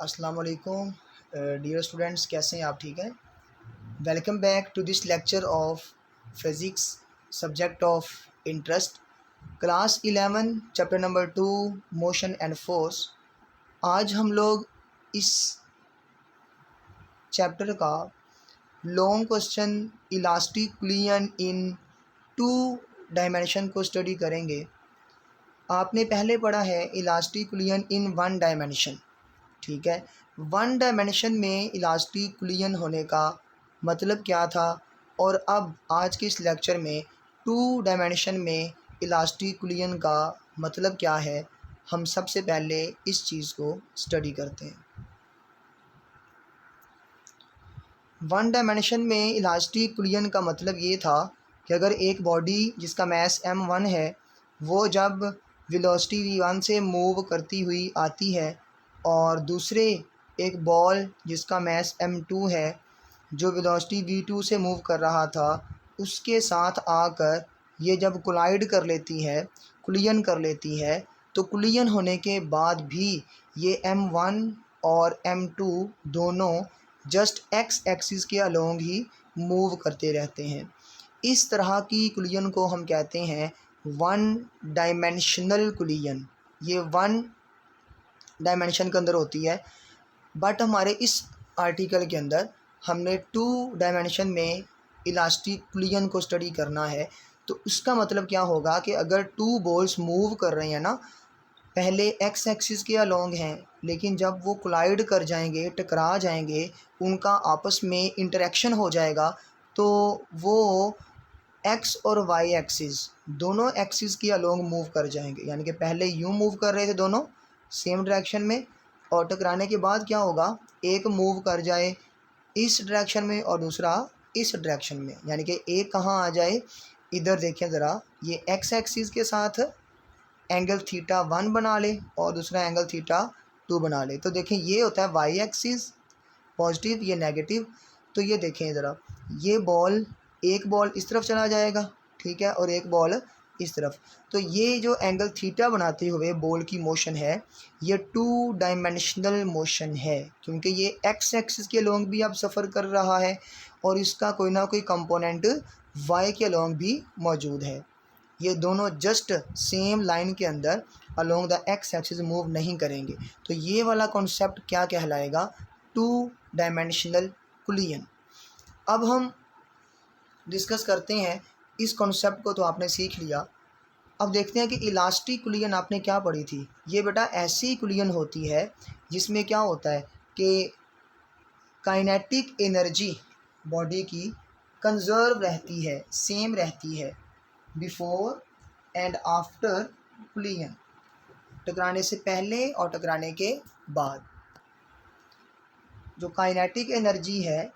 अस्सलाम वालेकुम dear students, कैसे हैं आप? ठीक हैं। Welcome back to this lecture of physics subject of interest, class 11 chapter number 2 motion and force. आज हम लोग इस चैप्टर का long question elastic collision in 2 dimension को स्टडी करेंगे। आपने पहले पढ़ा है इलास्टिकुलियन इन 1 डायमेंशन, ठीक है। 1 डायमेंशन में इलास्टिकुलियन होने का मतलब क्या था, और अब आज के इस लेक्चर में 2 डायमेंशन में इलास्टिकुलियन का मतलब क्या है, हम सबसे पहले इस चीज़ को स्टडी करते हैं। 1 डायमेंशन में इलास्टिकुलियन का मतलब ये था कि अगर एक बॉडी जिसका मास m1 है, वो जब वेलोसिटी v1 से मूव करती हुई आती है और दूसरे एक बॉल जिसका मास m2 है जो वेलोसिटी v2 से मूव कर रहा था, उसके साथ आकर ये जब कोलाइड कर लेती है, कुलियन कर लेती है, तो कुलियन होने के बाद भी ये m1 और m2 दोनों जस्ट एक्स एक्सिस के अलोंग ही मूव करते रहते हैं। इस तरह की कुलियन को हम कहते हैं 1 डायमेंशनल कुलियन। ये 1 डायमेंशन के अंदर होती है, बट हमारे इस आर्टिकल के अंदर हमने 2 डायमेंशन में इलास्टिकुलियन को स्टडी करना है। तो उसका मतलब क्या होगा कि अगर 2 बॉल्स मूव कर रहे हैं ना, पहले एक्स एक्सिस के अलोंग हैं, लेकिन जब वो कोलाइड कर जाएंगे, टकरा जाएंगे, उनका आपस में इंटरेक्शन हो जाएगा, तो वो एक्स और वाई एक्सिस दोनों एक्सिस के अलोंग मूव कर जाएंगे। यानी कि पहले यूँ मूव कर रहे थे दोनों सेम डायरेक्शन में, और टकराने के बाद क्या होगा, एक मूव कर जाए इस डायरेक्शन में और दूसरा इस डायरेक्शन में। यानी कि एक कहाँ आ जाए, इधर देखें ज़रा, ये एक्स एक्सिस के साथ एंगल थीटा 1 बना ले और दूसरा एंगल थीटा 2 बना ले। तो देखें ये होता है वाई एक्सिस पॉजिटिव, ये नेगेटिव। तो ये देखें ज़रा, ये बॉल, एक बॉल इस तरफ चला जाएगा, ठीक है, और एक बॉल इस तरफ। तो ये जो एंगल थीटा बनाते हुए बॉल की मोशन है, ये 2 डायमेंशनल मोशन है, क्योंकि ये एक्स एक्सिस के अलोंग भी अब सफ़र कर रहा है और इसका कोई ना कोई कंपोनेंट वाई के अलोंग भी मौजूद है। ये दोनों जस्ट सेम लाइन के अंदर along the x axis move नहीं करेंगे। तो ये वाला कॉन्सेप्ट क्या कहलाएगा, 2 डायमेंशनल कुलियन। अब हम डिस्कस करते हैं इस कॉन्सेप्ट को। तो आपने सीख लिया, अब देखते हैं कि इलास्टिक कुलियन आपने क्या पढ़ी थी। ये बेटा ऐसी कुलियन होती है जिसमें क्या होता है कि काइनेटिक एनर्जी बॉडी की कंजर्व रहती है, सेम रहती है बिफोर एंड आफ्टर कुलियन, टकराने से पहले और टकराने के बाद। जो काइनेटिक एनर्जी है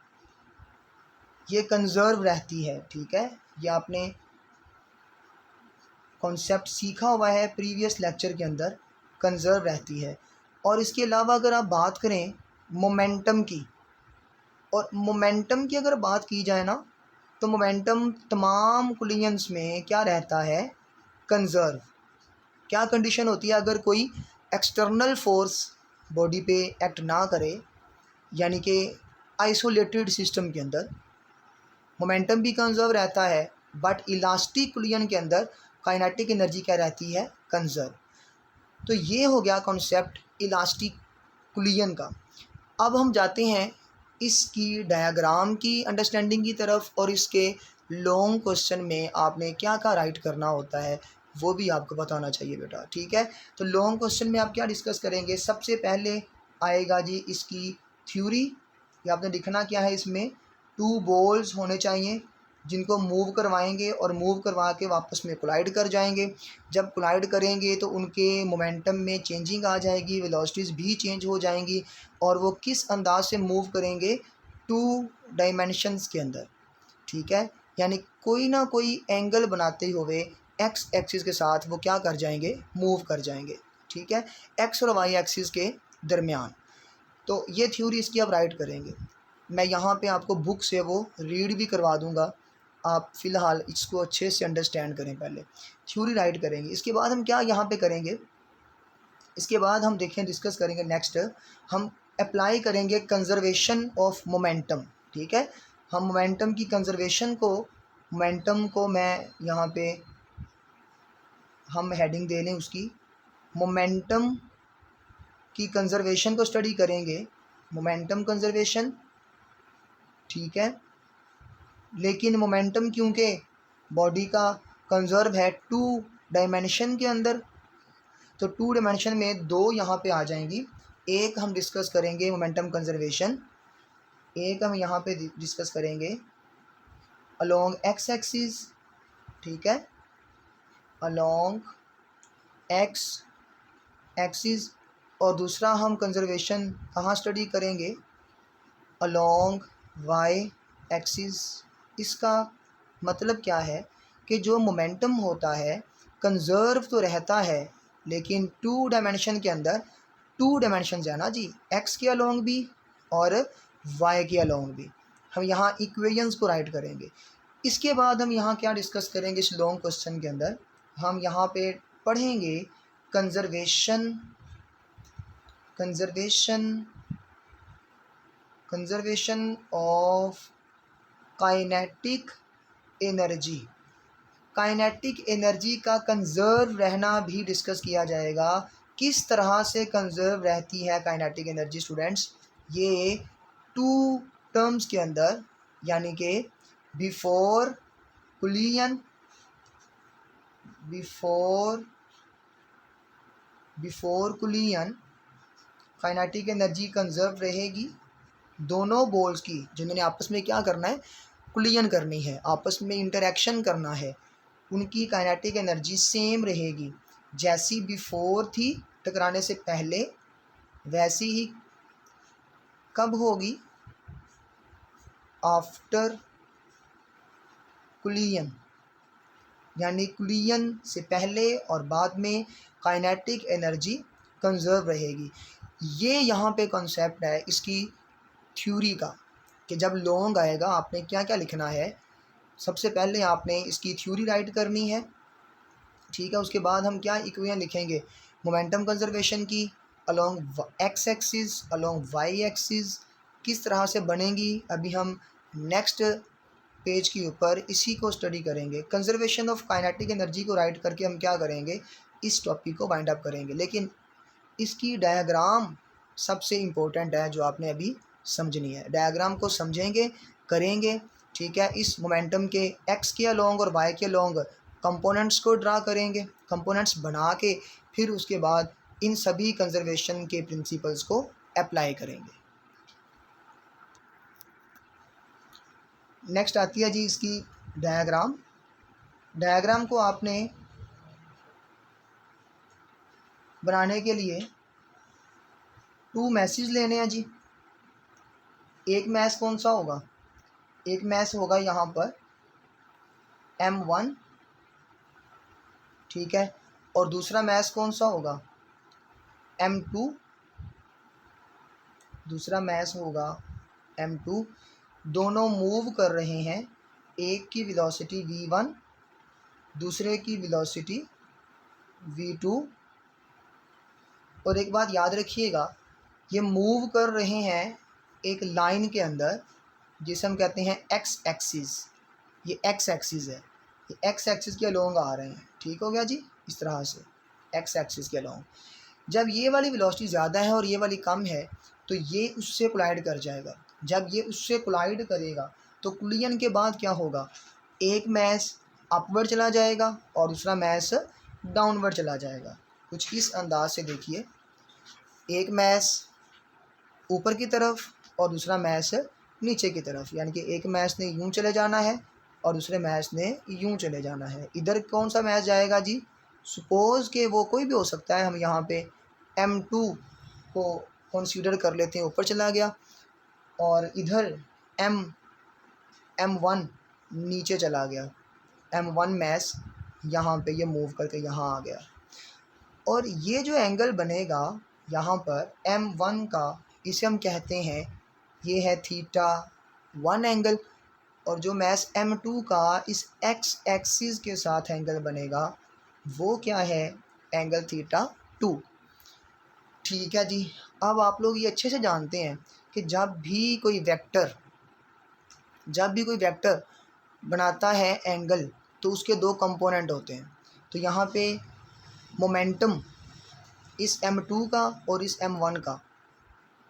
ये कंजर्व रहती है, ठीक है। ये आपने कॉन्सेप्ट सीखा हुआ है प्रीवियस लेक्चर के अंदर, कंजर्व रहती है। और इसके अलावा अगर आप बात करें मोमेंटम की, और मोमेंटम की अगर बात की जाए ना, तो मोमेंटम तमाम कुलियंस में क्या रहता है, कंजर्व। क्या कंडीशन होती है, अगर कोई एक्सटर्नल फोर्स बॉडी पे एक्ट ना करे, यानी कि आइसोलेटेड सिस्टम के अंदर मोमेंटम भी कंजर्व रहता है, बट इलास्टिक कुलियन के अंदर काइनेटिक एनर्जी क्या रहती है, कंजर्व। तो ये हो गया कॉन्सेप्ट इलास्टिक कुलियन का। अब हम जाते हैं इसकी डायग्राम की अंडरस्टैंडिंग की तरफ, और इसके लॉन्ग क्वेश्चन में आपने क्या क्या राइट करना होता है वो भी आपको बताना चाहिए बेटा, ठीक है। तो लॉन्ग क्वेश्चन में आप क्या डिस्कस करेंगे, सबसे पहले आएगा जी इसकी थ्योरी। ये आपने लिखना क्या है, इसमें 2 बॉल्स होने चाहिए जिनको मूव करवाएंगे और मूव करवा के वापस में कोलाइड कर जाएंगे। जब कोलाइड करेंगे तो उनके मोमेंटम में चेंजिंग आ जाएगी, वेलोसिटीज़ भी चेंज हो जाएंगी, और वो किस अंदाज से मूव करेंगे, 2 डायमेंशंस के अंदर, ठीक है। यानी कोई ना कोई एंगल बनाते हुए एक्स एक्सिस के साथ वो क्या कर जाएंगे, मूव कर जाएंगे, ठीक है, एक्स और वाई एक्सिस के दरमियान। तो ये थ्योरी इसकी आप राइट करेंगे। मैं यहाँ पे आपको बुक से वो रीड भी करवा दूँगा, आप फ़िलहाल इसको अच्छे से अंडरस्टैंड करें, पहले थ्योरी राइट करेंगे। इसके बाद हम क्या यहाँ पे करेंगे, इसके बाद हम देखें डिस्कस करेंगे नेक्स्ट, हम अप्लाई करेंगे कंजर्वेशन ऑफ मोमेंटम। ठीक है, हम मोमेंटम की कंजर्वेशन को, मोमेंटम को मैं यहाँ पे हम हेडिंग दे लें उसकी, मोमेंटम की कंजर्वेशन को स्टडी करेंगे, मोमेंटम कंजर्वेशन। ठीक है, लेकिन मोमेंटम क्योंकि बॉडी का कंजर्व है टू डायमेंशन के अंदर, तो टू डायमेंशन में दो यहाँ पे आ जाएंगी। एक हम डिस्कस करेंगे मोमेंटम कंजर्वेशन, एक हम यहाँ पे डिस्कस करेंगे अलोंग एक्स एक्सिस। ठीक है, अलोंग एक्स एक्सिस, और दूसरा हम कंजर्वेशन कहाँ स्टडी करेंगे, अलोंग वाई एक्सिस। इसका मतलब क्या है कि जो मोमेंटम होता है कंजर्व तो रहता है, लेकिन टू डायमेंशन के अंदर, टू डायमेंशन है ना जी, एक्स के अलोंग भी और वाई के अलोंग भी। हम यहाँ इक्वेशंस को राइट करेंगे। इसके बाद हम यहाँ क्या डिस्कस करेंगे इस लॉन्ग क्वेश्चन के अंदर, हम यहाँ पे पढ़ेंगे conservation of kinetic energy. Kinetic energy का कंजर्व रहना भी डिस्कस किया जाएगा। किस तरह से कंजर्व रहती है काइनेटिक एनर्जी स्टूडेंट्स, ये टू टर्म्स के अंदर, यानी कि before कुलियन, before कुलियन kinetic energy conserve रहेगी। दोनों बॉल्स की जिन्होंने आपस में क्या करना है, कुलियन करनी है, आपस में इंटरेक्शन करना है, उनकी काइनेटिक एनर्जी सेम रहेगी। जैसी बिफोर थी टकराने से पहले, वैसी ही कब होगी, आफ्टर कुलियन, यानी कुलियन से पहले और बाद में काइनेटिक एनर्जी कंजर्व रहेगी। ये यहाँ पे कॉन्सेप्ट है इसकी थ्योरी का, कि जब लॉन्ग आएगा आपने क्या क्या लिखना है। सबसे पहले आपने इसकी थ्योरी राइट करनी है। ठीक है, उसके बाद हम क्या इक्वेशन लिखेंगे, मोमेंटम कंजर्वेशन की along X axis, along Y axis किस तरह से बनेंगी, अभी हम नेक्स्ट पेज के ऊपर इसी को स्टडी करेंगे। कंजर्वेशन ऑफ काइनेटिक एनर्जी को राइट करके हम क्या करेंगे, इस टॉपिक को वाइंड अप करेंगे। लेकिन इसकी डायग्राम सबसे इम्पोर्टेंट है जो आपने अभी समझनी है। डायग्राम को समझेंगे, करेंगे। ठीक है, इस मोमेंटम के एक्स के अलोंग और वाई के अलोंग कंपोनेंट्स को ड्रा करेंगे, कंपोनेंट्स बना के फिर उसके बाद इन सभी कंजर्वेशन के प्रिंसिपल्स को अप्लाई करेंगे। नेक्स्ट आती है जी इसकी डायग्राम। डायग्राम को आपने बनाने के लिए टू मैसेज लेने हैं जी। एक मैस कौन सा होगा, एक मैस होगा यहाँ पर M1। ठीक है, और दूसरा मैस कौन सा होगा, M2। दूसरा मैस होगा M2। दोनों मूव कर रहे हैं, एक की वेलोसिटी v1, दूसरे की वेलोसिटी v2। और एक बात याद रखिएगा, ये मूव कर रहे हैं एक लाइन के अंदर जिसे हम कहते हैं एक्स एक्सिस। ये एक्स एक्सिस है, ये एक्स एक्सिस के अलोंग आ रहे हैं। ठीक हो गया जी, इस तरह से एक्स एक्सिस के अलोंग। जब ये वाली वेलोसिटी ज़्यादा है और ये वाली कम है तो ये उससे कोलाइड कर जाएगा। जब ये उससे कोलाइड करेगा तो कुलियन के बाद क्या होगा, एक मैस अपवर्ड चला जाएगा और दूसरा मैस डाउनवर्ड चला जाएगा। कुछ इस अंदाज से देखिए, एक मैस ऊपर की तरफ और दूसरा मैस नीचे की तरफ, यानी कि एक मैस ने यूं चले जाना है और दूसरे मैस ने यूं चले जाना है। इधर कौन सा मैस जाएगा जी, सपोज़ कि वो कोई भी हो सकता है, हम यहाँ पे M2 को कंसीडर कर लेते हैं, ऊपर चला गया, और इधर M1 नीचे चला गया। M1 मैस यहाँ पे ये मूव करके यहाँ आ गया, और ये जो एंगल बनेगा यहाँ पर M1 का, इसे हम कहते हैं, ये है θ1 एंगल। और जो मैस M2 का इस एक्स एक्सिस के साथ एंगल बनेगा वो क्या है, एंगल θ2। ठीक है जी। अब आप लोग ये अच्छे से जानते हैं कि जब भी कोई वेक्टर बनाता है एंगल, तो उसके दो कंपोनेंट होते हैं। तो यहाँ पे मोमेंटम इस m2 का और इस m1 का,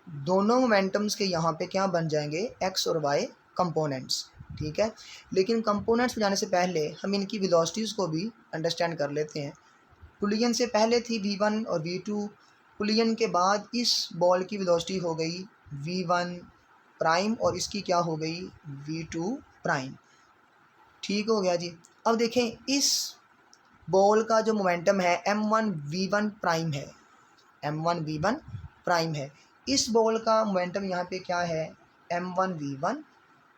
दोनों मोमेंटम्स के यहाँ पे क्या बन जाएंगे, x और y कंपोनेंट्स। ठीक है, लेकिन कंपोनेंट्स जाने से पहले हम इनकी वेलोसिटीज़ को भी अंडरस्टैंड कर लेते हैं। पुलियन से पहले थी v1 और v2, पुलियन के बाद इस बॉल की वेलोसिटी हो गई v1 प्राइम और इसकी क्या हो गई v2 प्राइम। ठीक हो गया जी। अब देखें इस बॉल का जो मोमेंटम है m1 v1 प्राइम है, m1 v1 प्राइम है। इस बॉल का मोमेंटम यहाँ पे क्या है m1 v1,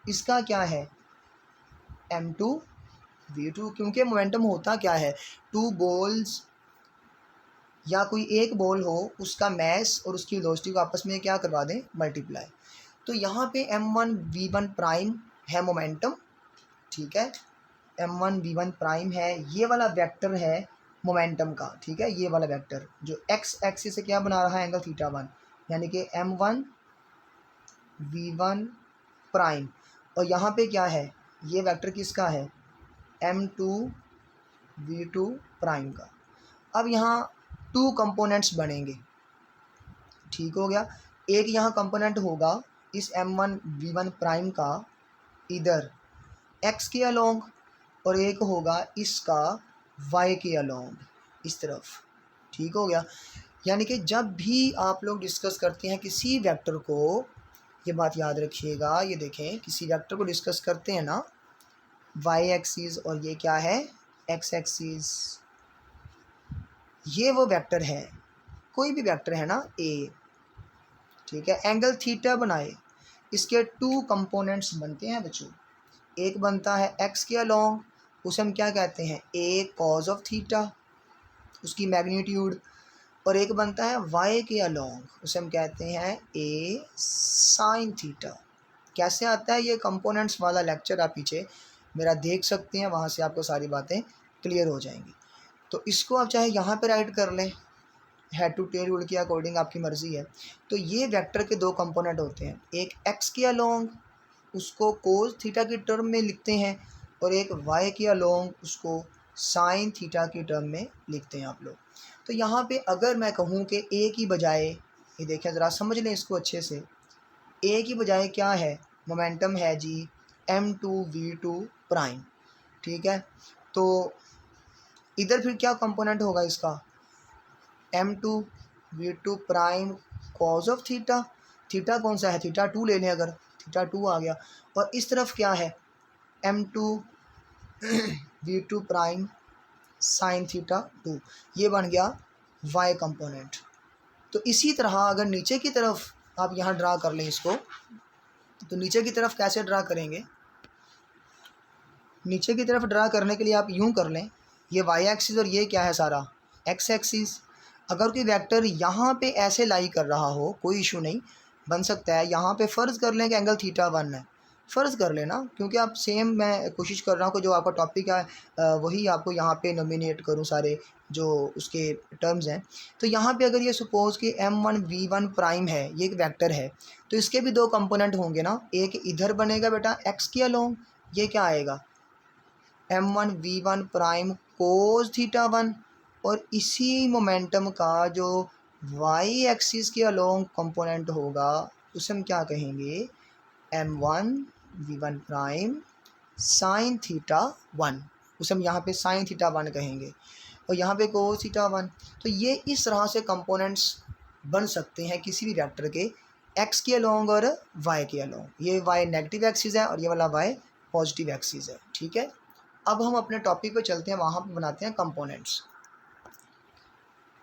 इसका क्या है m2 v2। क्योंकि मोमेंटम होता क्या है, टू बॉल्स या कोई एक बॉल हो, उसका मैस और उसकी वेलोसिटी को आपस में क्या करवा दें, मल्टीप्लाई। तो यहाँ पे m1 v1 प्राइम है मोमेंटम। ठीक है, m1 v1 प्राइम है, ये वाला वेक्टर है मोमेंटम का। ठीक है, ये वाला वेक्टर जो x एक्सिस से क्या बना रहा है, एंगल थीटा 1, यानी कि m1 v1 प्राइम। और यहाँ पे क्या है, ये वेक्टर किसका है, m2 v2 प्राइम का। अब यहाँ टू कंपोनेंट्स बनेंगे। ठीक हो गया, एक यहाँ कंपोनेंट होगा इस m1 v1 प्राइम का इधर x के अलोंग, और एक होगा इसका y के अलोंग, इस तरफ। ठीक हो गया, यानी कि जब भी आप लोग डिस्कस करते हैं किसी वेक्टर को, ये बात याद रखिएगा, ये देखें किसी वेक्टर को डिस्कस करते हैं ना, y एक्सिस और ये क्या है x एक्सिस, ये वो वेक्टर है, कोई भी वेक्टर है ना a। ठीक है, एंगल थीटा बनाए, इसके टू कंपोनेंट्स बनते हैं बच्चों। एक बनता है x के अलोंग, उसे हम क्या कहते हैं, a कॉज ऑफ थीटा, उसकी मैग्नीट्यूड। और एक बनता है y के अलोंग, उसे हम कहते हैं a साइन थीटा। कैसे आता है ये कंपोनेंट्स वाला लेक्चर, आप पीछे मेरा देख सकते हैं, वहाँ से आपको सारी बातें क्लियर हो जाएंगी। तो इसको आप चाहे यहाँ पे राइट कर लें, हेड टू टेल रूल के अकॉर्डिंग आपकी मर्ज़ी है। तो ये वेक्टर के दो कंपोनेंट होते हैं, एक x के अलोंग उसको कोस थीटा की टर्म में लिखते हैं, और एक y के अलोंग उसको साइन थीटा की टर्म में लिखते हैं आप लोग। तो यहाँ पे अगर मैं कहूँ कि a की बजाय, ये देखें ज़रा समझ लें इसको अच्छे से, a की बजाय क्या है, मोमेंटम है जी m2 v2 प्राइम। ठीक है, तो इधर फिर क्या कंपोनेंट होगा इसका, m2 v2 prime cause of theta. Theta कौन सा है, थीटा 2 ले लें, अगर थीटा 2 आ गया। और इस तरफ क्या है m2 v2 prime sine theta 2, ये बन गया y कंपोनेंट। तो इसी तरह अगर नीचे की तरफ आप यहाँ ड्रा कर लें इसको, तो नीचे की तरफ कैसे ड्रा करेंगे, नीचे की तरफ ड्रा करने के लिए आप यूं कर लें, ये y एक्सिस और ये क्या है सारा x एक्सिस। अगर कोई वेक्टर यहाँ पे ऐसे लाई कर रहा हो, कोई इशू नहीं, बन सकता है। यहाँ पे फ़र्ज़ कर लें कि एंगल थीटा 1 है, फ़र्ज़ कर लेना, क्योंकि आप सेम, मैं कोशिश कर रहा हूँ कि जो आपका टॉपिक है वही आपको यहाँ पे नोमिनेट करूँ, सारे जो उसके टर्म्स हैं। तो यहाँ पे अगर ये सपोज़ कि m1 v1 प्राइम है, ये एक वेक्टर है, तो इसके भी दो कंपोनेंट होंगे ना, एक इधर बनेगा बेटा x के अलोंग, ये क्या आएगा m1 v1 prime cos theta 1, और इसी मोमेंटम का जो y एक्सिस के अलोंग कंपोनेंट होगा उसे हम क्या कहेंगे, m1 v1 prime sine theta 1, उसे हम यहाँ पे साइन थीटा 1 कहेंगे, और यहाँ पे कोस थीटा 1। तो ये इस तरह से कंपोनेंट्स बन सकते हैं किसी भी वेक्टर के, x के अलोंग और y के अलोंग। ये y नेगेटिव एक्सिस है और ये वाला y पॉजिटिव एक्सिस है। ठीक है, अब हम अपने टॉपिक पे चलते हैं, वहाँ पे बनाते हैं कंपोनेंट्स।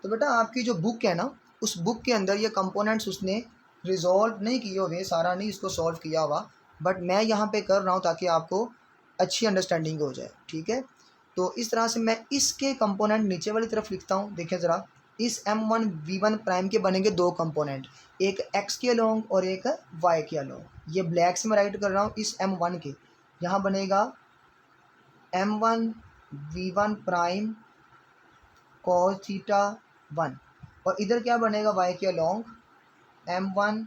तो बेटा आपकी जो बुक है ना, उस बुक के अंदर ये कंपोनेंट्स उसने रिजॉल्व नहीं किए हुए, सारा नहीं इसको सॉल्व किया हुआ, बट मैं यहाँ पे कर रहा हूँ ताकि आपको अच्छी अंडरस्टैंडिंग हो जाए। ठीक है, तो इस तरह से मैं इसके कंपोनेंट नीचे वाली तरफ लिखता हूँ। देखें ज़रा, इस m1 v1 प्राइम के बनेंगे दो कंपोनेंट, एक x के अलोंग और एक y के अलोंग। ये ब्लैक से मैं राइट कर रहा हूँ, इस m1 के यहाँ बनेगा m1 v1 prime cos theta 1, और इधर क्या बनेगा y के along m1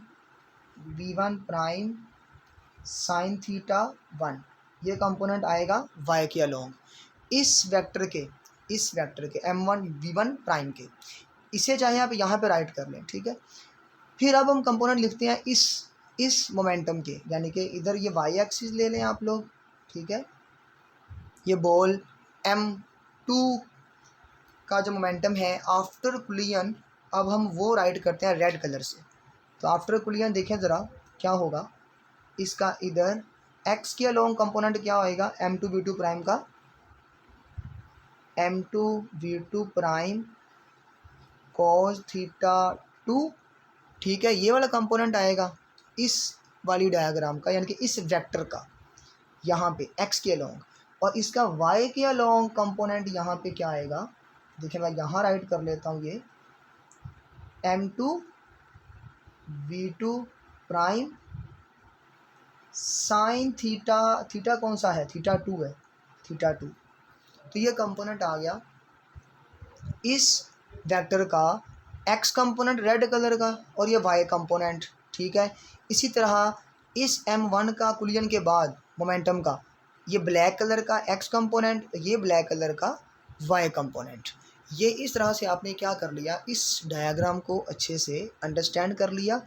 v1 prime sine theta 1, ये कंपोनेंट आएगा y के अलोंग इस वेक्टर के m1 v1 प्राइम के। इसे चाहे आप यहाँ पे राइट कर लें, ठीक है। फिर अब हम कंपोनेंट लिखते हैं इस मोमेंटम के, यानी कि इधर ये y एक्सिस ले लें आप लोग, ठीक है। ये बॉल m2 का जो मोमेंटम है आफ्टर कुलियन, अब हम वो राइट करते हैं रेड कलर से। तो आफ्टर कुलियन देखें ज़रा क्या होगा इसका, इधर x के अलोंग कंपोनेंट क्या होएगा m2 v2 प्राइम का, m2 v2 prime cos theta 2, ठीक है। ये वाला कंपोनेंट आएगा इस वाली डायग्राम का, यानी कि इस वेक्टर का यहाँ पे x के अलोंग, और इसका y के अलोंग कंपोनेंट यहाँ पे क्या आएगा, देखिए मैं यहाँ राइट कर लेता हूँ, ये m2 v2 prime sine theta कौन सा है, थीटा 2 है, थीटा 2। तो ये कंपोनेंट आ गया इस वेक्टर का x कंपोनेंट रेड कलर का, और ये y कंपोनेंट, ठीक है। इसी तरह इस m1 का कुलियन के बाद मोमेंटम का ये ब्लैक कलर का x कंपोनेंट, ये ब्लैक कलर का y कंपोनेंट। ये इस तरह से आपने क्या कर लिया, इस डायग्राम को अच्छे से अंडरस्टैंड कर लिया,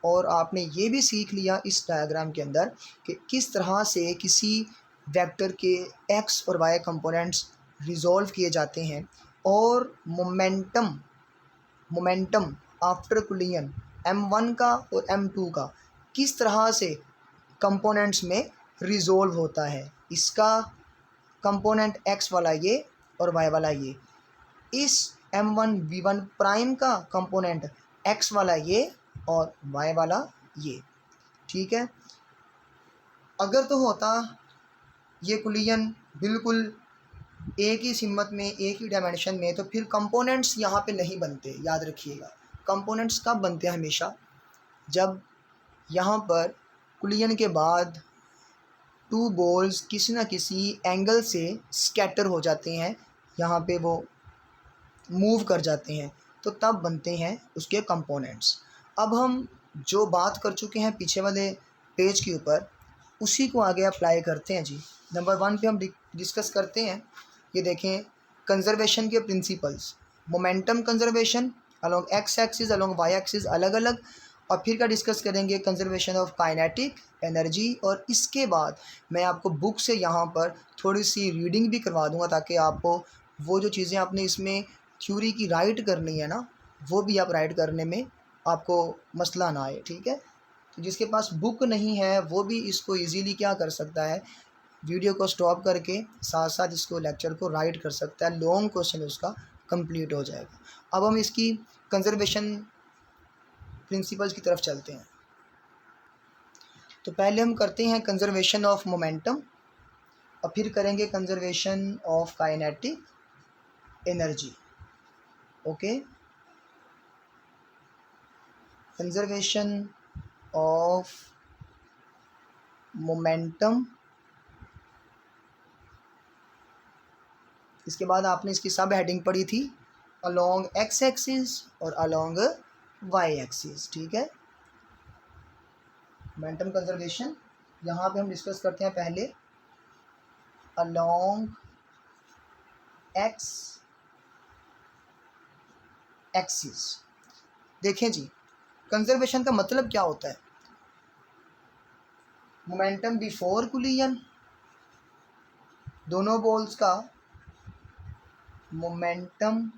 और आपने ये भी सीख लिया इस डायग्राम के अंदर कि किस तरह से किसी वेक्टर के x और y कंपोनेंट्स रिजॉल्व किए जाते हैं, और मोमेंटम आफ्टर कुलियन m1 का और m2 का किस तरह से कंपोनेंट्स में रिजॉल्व होता है। इसका कंपोनेंट x वाला ये और y वाला ये, इस m1 v1 प्राइम का कंपोनेंट x वाला ये और y वाला ये, ठीक है। अगर तो होता ये कुलियन बिल्कुल एक ही सिमत में, एक ही डायमेंशन में, तो फिर कंपोनेंट्स यहाँ पे नहीं बनते, याद रखिएगा। कंपोनेंट्स कब बनते हैं, हमेशा जब यहाँ पर कुलियन के बाद टू बॉल्स किसी न किसी एंगल से स्कैटर हो जाते हैं, यहाँ पे वो मूव कर जाते हैं, तो तब बनते हैं उसके कंपोनेंट्स। अब हम जो बात कर चुके हैं पीछे वाले पेज के ऊपर, उसी को आगे अप्लाई करते हैं जी। नंबर 1 पे हम डिस्कस करते हैं, ये देखें कंजर्वेशन के principles, momentum conservation along x axis along y axis अलग अलग, और फिर क्या डिस्कस करेंगे कंजर्वेशन ऑफ काइनेटिक एनर्जी। और इसके बाद मैं आपको बुक से यहाँ पर थोड़ी सी रीडिंग भी करवा दूँगा, ताकि आपको वो जो चीज़ें आपने इसमें थ्योरी की राइट करनी है ना, वो भी आप राइट करने में आपको मसला ना आए, ठीक है। तो जिसके पास बुक नहीं है वो भी इसको इजीली क्या कर सकता है, वीडियो को स्टॉप करके साथ साथ इसको लेक्चर को राइट कर सकता है, लॉन्ग क्वेश्चन उसका कंप्लीट हो जाएगा। अब हम इसकी कंजर्वेशन प्रिंसिपल्स की तरफ चलते हैं। तो पहले हम करते हैं कंजर्वेशन ऑफ मोमेंटम, और फिर करेंगे conservation of kinetic energy. Okay, conservation of momentum, इसके बाद आपने इसकी सब हेडिंग पढ़ी थी अलोंग x एक्सिस और अलोंग y एक्सिस, ठीक है। मोमेंटम कंजर्वेशन यहाँ पे हम डिस्कस करते हैं पहले अलोंग x एक्सिस। देखें जी, कंजर्वेशन का मतलब क्या होता है, मोमेंटम बिफोर कुलियन, दोनों बॉल्स का momentum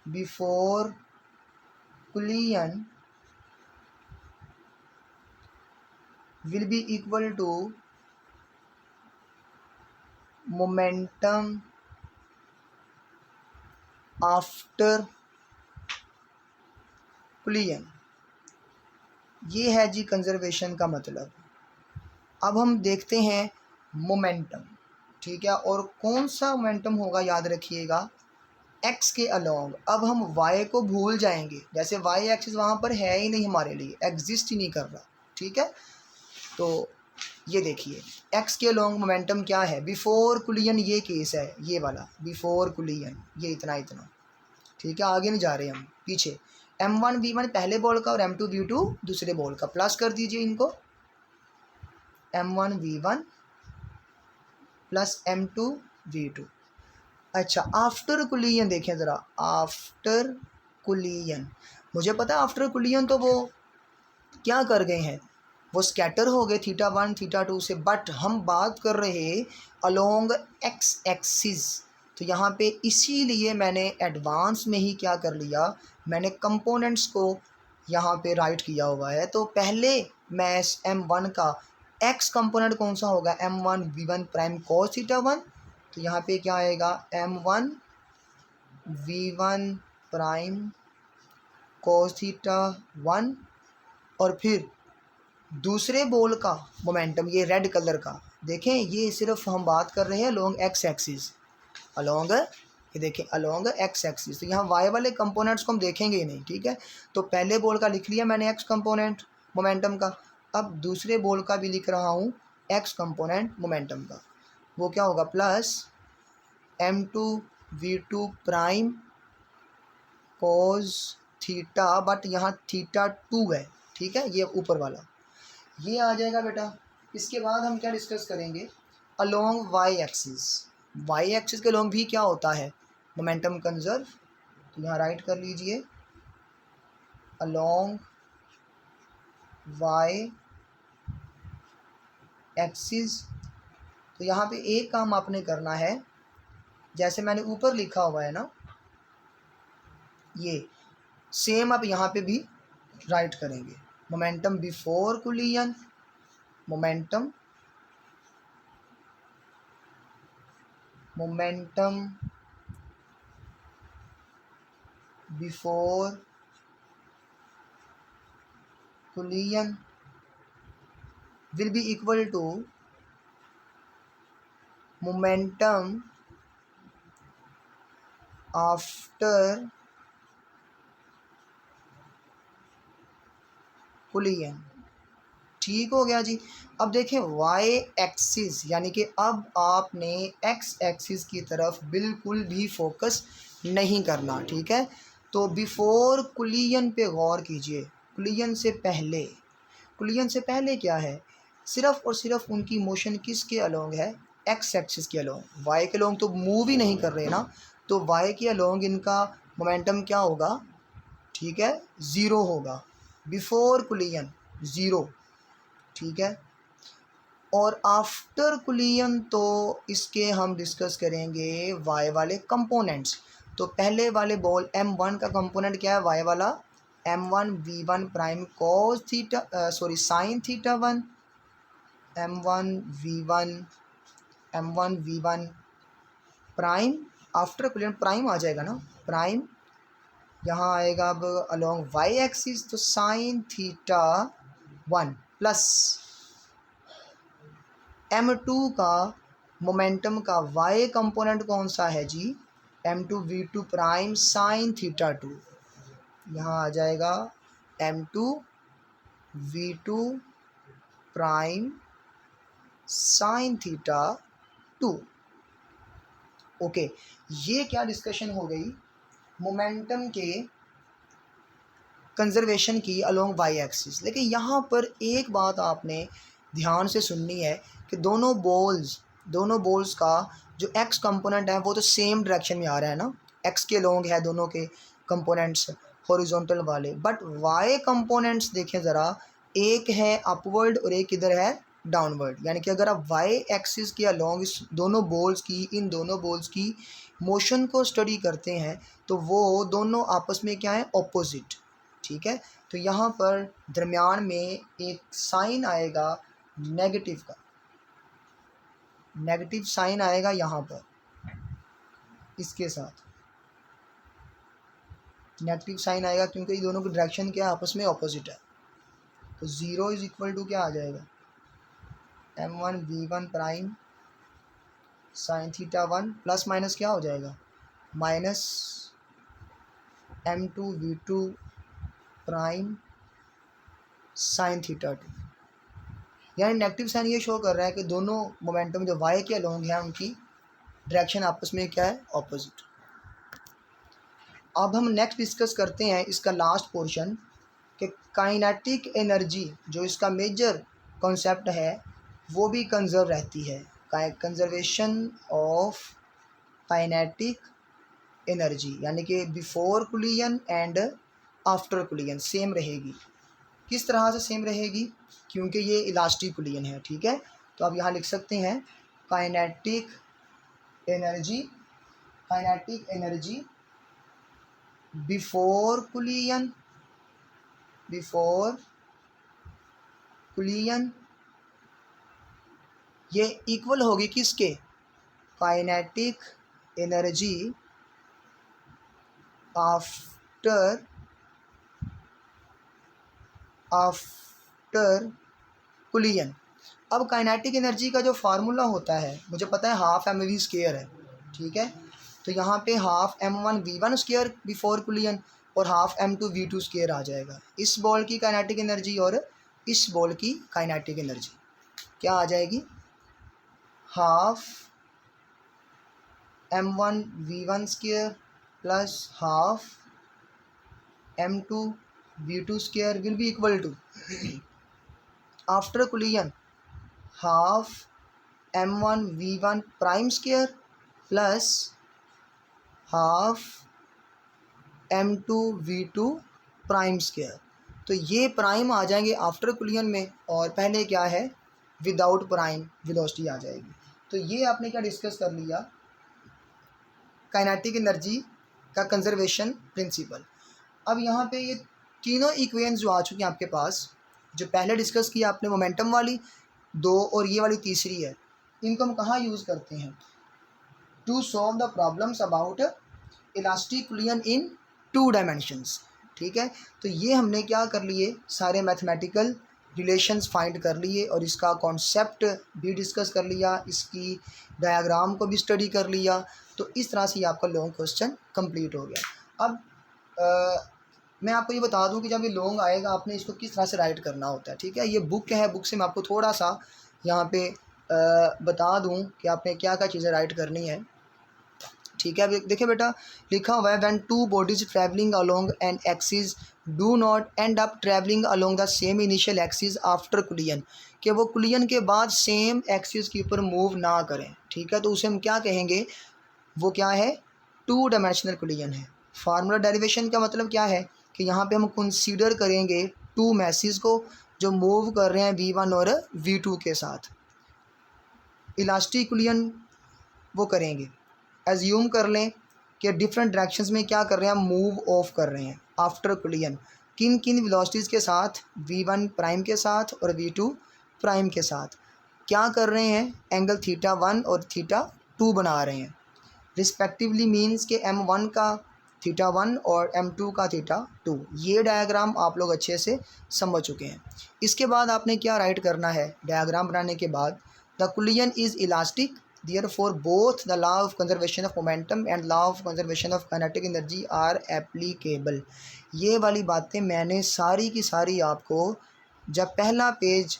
before कुलियन will be equal to momentum after collision। ये है जी कंजर्वेशन का मतलब। अब हम देखते हैं मोमेंटम, ठीक है, और कौन सा मोमेंटम होगा, याद रखिएगा x के अलोंग। अब हम y को भूल जाएंगे, जैसे y एक्सिस वहाँ पर है ही नहीं, हमारे लिए एग्जिस्ट ही नहीं कर रहा, ठीक है। तो ये देखिए एक्स के लॉन्ग मोमेंटम क्या है बिफोर कुलियन, ये केस है ये वाला बिफोर कुलियन, ये इतना इतना, ठीक है। आगे नहीं जा रहे हम, पीछे m1v1 पहले बॉल का और m2v2 दूसरे बॉल का, प्लस कर दीजिए इनको, m1v1 प्लस m2v2। अच्छा आफ्टर कुलियन देखें ज़रा, आफ्टर कुलियन मुझे पता है आफ्टर कुलियन तो वो क्या कर गए हैं, वो स्कैटर हो गए θ1 θ2 से, बट हम बात कर रहे अलोंग एक्स एक्सिस। तो यहाँ पे इसीलिए मैंने एडवांस में ही क्या कर लिया, मैंने कंपोनेंट्स को यहाँ पे राइट किया हुआ है। तो पहले मैस m1 का एक्स कंपोनेंट कौन सा होगा, m1v1 प्राइम cos θ1, तो यहाँ पे क्या आएगा m1v1 प्राइम cos θ1, और फिर दूसरे बॉल का मोमेंटम ये रेड कलर का, देखें ये सिर्फ हम बात कर रहे हैं अलोंग एक्स एक्सिस, अलोंग ये देखें अलोंग एक्स एक्सिस। तो यहाँ वाई वाले कंपोनेंट्स को हम देखेंगे ही नहीं, ठीक है। तो पहले बॉल का लिख लिया मैंने एक्स कंपोनेंट मोमेंटम का, अब दूसरे बॉल का भी लिख रहा हूँ एक्स कंपोनेंट मोमेंटम का, वो क्या होगा plus m2v2 prime cos theta, but यहाँ θ2 है, ठीक है, ये ऊपर वाला ये आ जाएगा बेटा। इसके बाद हम क्या डिस्कस करेंगे, along Y axis, Y axis के अलोंग भी क्या होता है मोमेंटम कंजर्व, तो यहाँ राइट कर लीजिए अलोंग वाई एक्सिस। तो यहाँ पे एक काम आपने करना है, जैसे मैंने ऊपर लिखा हुआ है ना, ये सेम आप यहाँ पे भी राइट करेंगे, momentum before कुलियन, momentum before कुलियन will be equal to momentum after कुलियन, ठीक हो गया जी। अब देखें वाई एक्सिस, यानी कि अब आपने एक्स एक्सिस की तरफ बिल्कुल भी फोकस नहीं करना, ठीक है। तो बिफोर कुलियन पे गौर कीजिए, कुलियन से पहले, कुलियन से पहले क्या है, सिर्फ और सिर्फ उनकी मोशन किसके अलोंग है, एक्स एक्सिस के अलोंग, वाई के अलोंग तो मूव ही नहीं कर रहे ना, तो वाई के अलोंग इनका मोमेंटम क्या होगा, ठीक है, ज़ीरो होगा, बिफोर कुलियन ज़ीरो, ठीक है। और आफ्टर कुलियन तो इसके हम डिस्कस करेंगे वाई वाले कंपोनेंट्स। तो पहले वाले बॉल m1 का कंपोनेंट क्या है, वाई वाला m1v1 prime cos theta sorry sin θ1, m1v1 prime, after collision prime आ जाएगा ना, प्राइम यहाँ आएगा अब अलोंग वाई एक्सिस, तो sin θ1 प्लस m2 का मोमेंटम का y कंपोनेंट कौन सा है जी, m2v2 प्राइम sin θ2, यहाँ आ जाएगा m2v2 प्राइम sin θ2। ओके, ये क्या डिस्कशन हो गई मोमेंटम के कंजर्वेशन की अलोंग वाई एक्सिस। लेकिन यहाँ पर एक बात आपने ध्यान से सुननी है कि दोनों बॉल्स का जो एक्स कंपोनेंट है वो तो सेम डायरेक्शन में आ रहा है ना, एक्स के अलोंग है दोनों के कंपोनेंट्स हॉरिजॉन्टल वाले, बट वाई कंपोनेंट्स देखें ज़रा, एक है अपवर्ड और एक इधर है डाउनवर्ड। यानी कि अगर आप वाई एक्सिस के अलोंग इस इन दोनों बॉल्स की मोशन को स्टडी करते हैं तो वो दोनों आपस में क्या है, ऑपोजिट, ठीक है। तो यहाँ पर दरमियान में एक साइन आएगा नेगेटिव का, नेगेटिव साइन आएगा यहाँ पर, इसके साथ नेगेटिव साइन आएगा क्योंकि दोनों की डायरेक्शन क्या आपस में ऑपोजिट है। तो 0 इज इक्वल टू क्या आ जाएगा, m1v1 prime sin θ1 plus minus क्या हो जाएगा, माइनस m2v2 प्राइम sin θ2। यानी नेगेटिव साइन ये शो कर रहा है कि दोनों मोमेंटम जो वाई के अलोंग हैं उनकी डायरेक्शन आपस में क्या है, ऑपोजिट। अब हम नेक्स्ट डिस्कस करते हैं इसका लास्ट पोर्शन कि काइनेटिक एनर्जी जो इसका मेजर कॉन्सेप्ट है वो भी कंजर्व रहती है। कंजर्वेशन ऑफ काइनेटिक एनर्जी यानी कि बिफोर कुलियन एंड आफ्टर कुलियन सेम रहेगी। किस तरह से सेम रहेगी, क्योंकि ये इलास्टिक कुलियन है, ठीक है। तो आप यहाँ लिख सकते हैं काइनेटिक एनर्जी बिफोर कुलियन ये इक्वल होगी किसके, काइनेटिक एनर्जी आफ्टर कुलियन। अब काइनेटिक एनर्जी का जो फार्मूला होता है मुझे पता है हाफ एम वी स्क्वायर है, ठीक है। तो यहाँ पे हाफ m1v1 स्क्वायर बिफोर कुलियन और हाफ m2v2 स्क्वायर आ जाएगा। इस बॉल की काइनेटिक एनर्जी और इस बॉल की काइनेटिक एनर्जी क्या आ जाएगी, half m1v1 square plus half m2v2 square will be equal to after collision half m1v1 prime square plus half m2v2 prime square. तो ये प्राइम आ जाएंगे आफ्टर कुलियन में और पहले क्या है विदाउट प्राइम वेलोसिटी आ जाएगी। तो ये आपने क्या डिस्कस कर लिया, काइनेटिक एनर्जी का कंजर्वेशन प्रिंसिपल। अब यहाँ पे ये तीनों इक्वेशंस जो आ चुकी हैं आपके पास, जो पहले डिस्कस किया आपने मोमेंटम वाली दो और ये वाली तीसरी है, इनको हम कहाँ यूज़ करते हैं, to solve the problems about elastic collision in 2 dimensions, ठीक है। तो ये हमने क्या कर लिए, सारे मैथमेटिकल रिलेशंस फाइंड कर लिए और इसका कॉन्सेप्ट भी डिस्कस कर लिया, इसकी डायग्राम को भी स्टडी कर लिया। तो इस तरह से ये आपका लॉन्ग क्वेश्चन कंप्लीट हो गया। अब मैं आपको ये बता दूं कि जब ये लॉन्ग आएगा आपने इसको किस तरह से राइट करना होता है, ठीक है। ये बुक है, बुक से मैं आपको थोड़ा सा यहाँ पे बता दूं कि आपने क्या क्या चीज़ें राइट करनी है, ठीक है। देखिए बेटा, लिखा हुआ है when two bodies travelling along an axis do not and up travelling along the same initial axis after कुलियन, कि वो कुलियन के बाद सेम एक्सिस के ऊपर मूव ना करें, ठीक है। तो उसे हम क्या कहेंगे, वो क्या है, 2 डायमेंशनल कुलियन है। फार्मूला डेरिवेशन का मतलब क्या है कि यहाँ पे हम कंसीडर करेंगे 2 मैसेज को जो मूव कर रहे हैं v1 और v2 के साथ। इलास्टिक कुलियन वो करेंगे, एज्यूम कर लें कि डिफरेंट डायरेक्शंस में क्या कर रहे हैं, मूव ऑफ कर रहे हैं आफ्टर कुलियन। किन किन वेलोसिटीज़ के साथ, v1 प्राइम के साथ और v2 प्राइम के साथ क्या कर रहे हैं, एंगल θ1 और θ2 बना रहे हैं रिस्पेक्टिवली। मीन्स के m1 का θ1 और m2 का θ2। ये डायग्राम आप लोग अच्छे से समझ चुके हैं। इसके बाद आपने क्या राइट करना है, डायग्राम बनाने के बाद, the कुलियन is elastic therefore both the law of conservation of momentum and law of conservation of kinetic energy are applicable। ये वाली बातें मैंने सारी की सारी आपको जब पहला पेज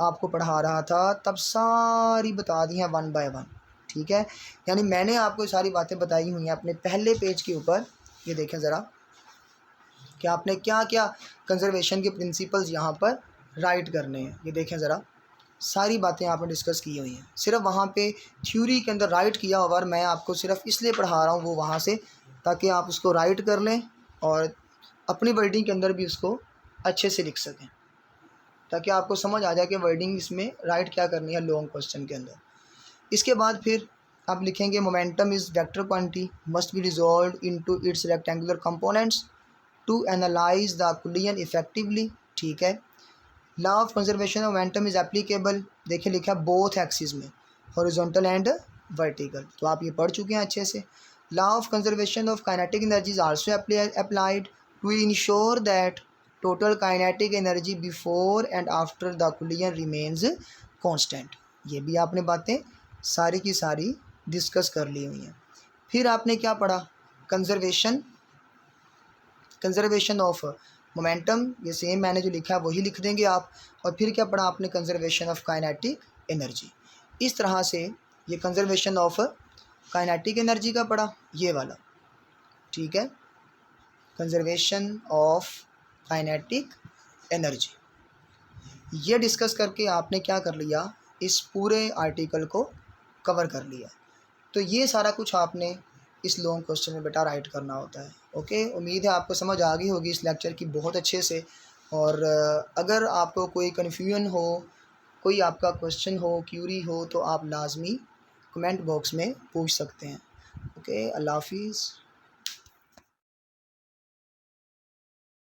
आपको पढ़ा रहा था तब सारी बता दी हैं 1 बाय 1, ठीक है। यानी मैंने आपको सारी बातें बताई हुई हैं अपने पहले पेज के ऊपर। ये देखें ज़रा कि आपने क्या क्या कंजर्वेशन के प्रिंसिपल्स यहाँ पर राइट करने हैं। ये देखें ज़रा, सारी बातें आपने डिस्कस की हुई हैं। सिर्फ वहाँ पे थ्योरी के अंदर राइट किया हुआ, और मैं आपको सिर्फ इसलिए पढ़ा रहा हूँ वो वहाँ से, ताकि आप उसको राइट कर लें और अपनी वर्डिंग के अंदर भी उसको अच्छे से लिख सकें, ताकि आपको समझ आ जाए कि वर्डिंग इसमें राइट क्या करनी है लॉन्ग क्वेश्चन के अंदर। इसके बाद फिर आप लिखेंगे momentum is vector quantity must be resolve into its rectangular components to analyse the collision effectively, ठीक है। Law of conservation of momentum is applicable, देखिए लिखा है बोथ एक्सिस में, हॉरिजॉन्टल एंड वर्टिकल, तो आप ये पढ़ चुके हैं अच्छे से। Law of conservation of kinetic energy is also applied to ensure that total kinetic energy before and after the collision remains constant. ये भी आपने बातें सारी की सारी डिस्कस कर ली हुई हैं। फिर आपने क्या पढ़ा, कंजर्वेशन ऑफ मोमेंटम ये सेम मैंने जो लिखा है वही लिख देंगे आप। और फिर क्या पढ़ा आपने, कंजर्वेशन ऑफ काइनेटिक एनर्जी। इस तरह से ये कंजर्वेशन ऑफ काइनेटिक एनर्जी का पढ़ा, ये वाला, ठीक है, कंजर्वेशन ऑफ काइनेटिक एनर्जी। ये डिस्कस करके आपने क्या कर लिया, इस पूरे आर्टिकल को कवर कर लिया। तो ये सारा कुछ आपने इस लॉन्ग क्वेश्चन में बेटा राइट करना होता है। ओके, उम्मीद है आपको समझ आ गई होगी इस लेक्चर की बहुत अच्छे से। और अगर आपको कोई कन्फ्यूजन हो, कोई आपका क्वेश्चन हो, क्यूरी हो, तो आप लाजमी कमेंट बॉक्स में पूछ सकते हैं। ओके, अल्लाह हाफिज़।